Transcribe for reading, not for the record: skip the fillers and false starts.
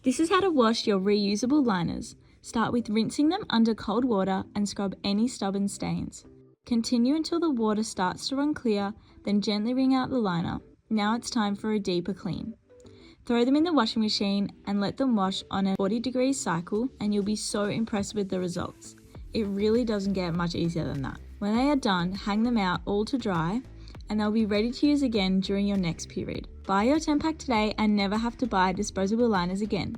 This is how to wash your reusable liners. Start with rinsing them under cold water and scrub any stubborn stains. Continue until the water starts to run clear, then gently wring out the liner. Now it's time for a deeper clean. Throw them in the washing machine and let them wash on a 40-degree cycle, and you'll be so impressed with the results. It really doesn't get much easier than that. When they are done, hang them out all to dry, and they'll be ready to use again during your next period. Buy your 10-pack today and never have to buy disposable liners again.